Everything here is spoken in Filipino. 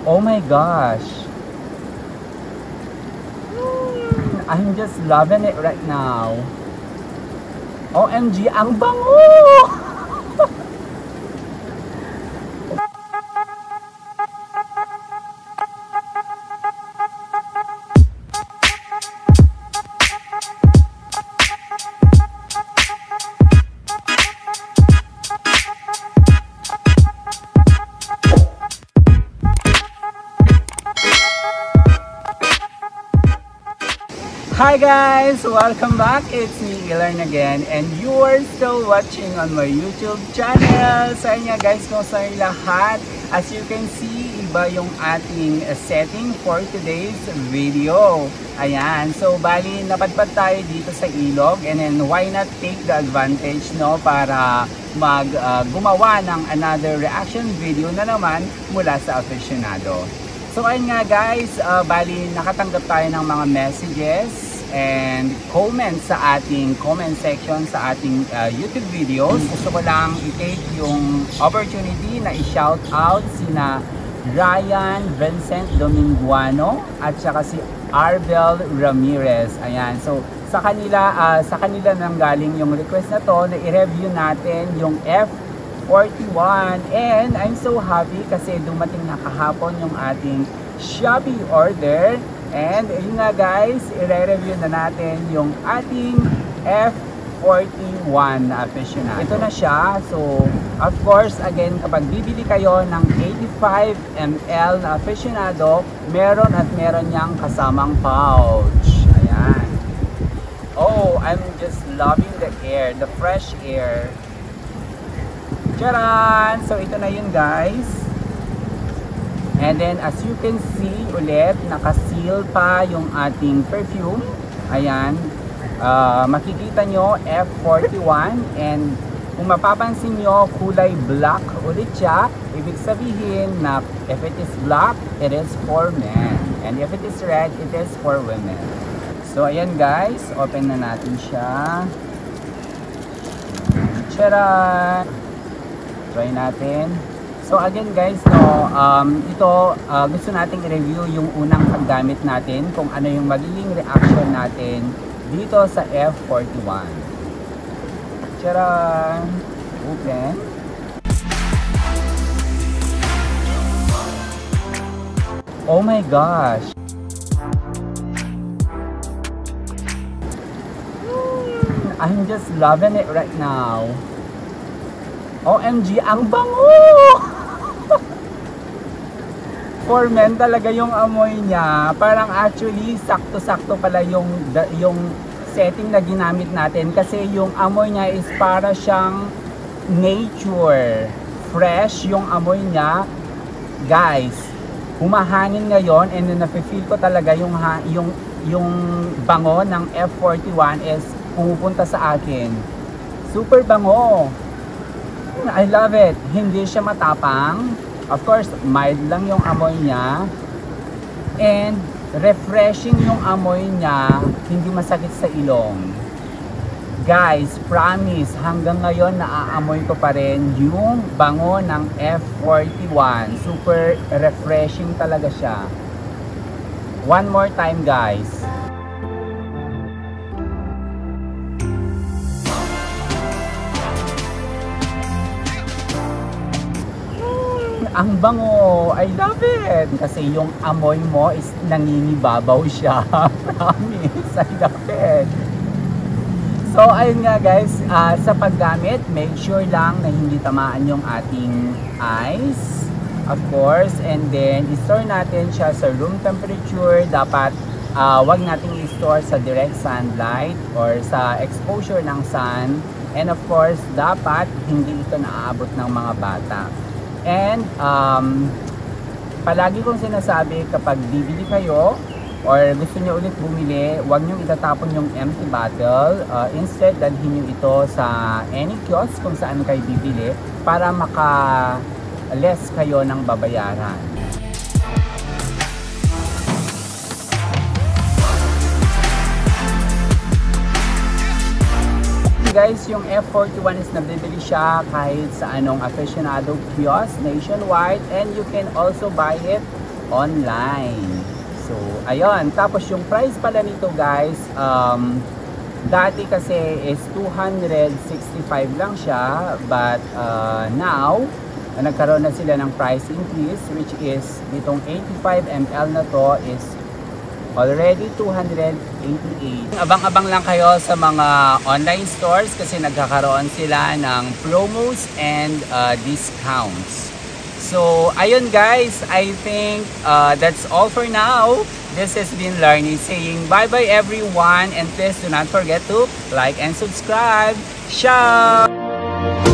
Oh my gosh. I'm just loving it right now. OMG, ang bango! Hi guys! Welcome back! It's me, Ilan again, and you are still watching on my YouTube channel. Sa inyo guys, kung sa lahat, as you can see, iba yung ating setting for today's video. Ayan, so bali napadpad tayo dito sa ilog, and then why not take the advantage, no, para gumawa ng another reaction video na naman mula sa aficionado. So ayun nga guys, bali nakatanggap tayo ng mga messages and comments sa ating comment section sa ating YouTube videos. Gusto ko lang i-take yung opportunity na i-shout out sina Ryan Vincent Dominguano at saka si Arbel Ramirez. Ayan, so sa kanila nang galing yung request na to na i-review natin yung F41, and I'm so happy kasi dumating na kahapon yung ating Shopee order, and yun nga guys, i-review na natin yung ating F41 na aficionado. Ito na siya. So of course again, kapag bibili kayo ng 85 ml na aficionado, meron niyang kasamang pouch. Ayan. Oh, I'm just loving the air, the fresh air. Charan! So ito na yun guys. And then as you can see ulit, naka-seal pa yung ating perfume. Ayan. Makikita nyo F41, and kung mapapansin nyo, kulay black ulit siya. Ibig sabihin na if it is black, it is for men, and if it is red, it is for women. So ayan guys, open na natin siya. Charan! Try natin. So again guys, no, ito gusto nating i-review yung unang paggamit natin, kung ano yung magiging reaction natin dito sa F41. Charan! Open. Oh my gosh! I'm just loving it right now. OMG, ang bango! For men talaga yung amoy niya. Parang actually, sakto-sakto pala yung setting na ginamit natin. Kasi yung amoy niya is para siyang nature. Fresh yung amoy niya. Guys, humahangin ngayon, and then nafe-feel ko talaga yung bango ng F41 is pumupunta sa akin. Super bango! I love it. Hindi siya matapang. Of course, mild lang yung amoy niya. And refreshing yung amoy niya. Hindi masakit sa ilong. Guys, promise, hanggang ngayon naaamoy ko pa rin yung bango ng F41. Super refreshing talaga siya. One more time guys. Ang bango! I love it! Kasi yung amoy mo is nangingibabaw siya. Promise! I love it! So, ayun nga guys, sa paggamit, make sure lang na hindi tamaan yung ating eyes. Of course, and then, i-store natin siya sa room temperature. Dapat, wag nating i-store sa direct sunlight or sa exposure ng sun. And of course, dapat hindi ito naaabot ng mga bata. And palagi kong sinasabi, kapag bibili kayo or gusto nyo ulit bumili, huwag nyo itatapon yung empty bottle. Instead, dalhin nyo ito sa any kiosk kung saan kayo bibili para maka-less kayo ng babayaran. Guys, yung F41 is nabibili siya kahit sa anong aficionado kiosk nationwide, and you can also buy it online. So, ayun. Tapos yung price pala nito guys, dati kasi is 265 lang siya. But now, nagkaroon na sila ng price increase, which is itong 85 ml na to is already 288. Abang-abang lang kayo sa mga online stores kasi nagkakaroon sila ng promos and discounts. So, ayun guys, I think that's all for now. This has been Larnie saying bye-bye everyone, and please do not forget to like and subscribe. Ciao!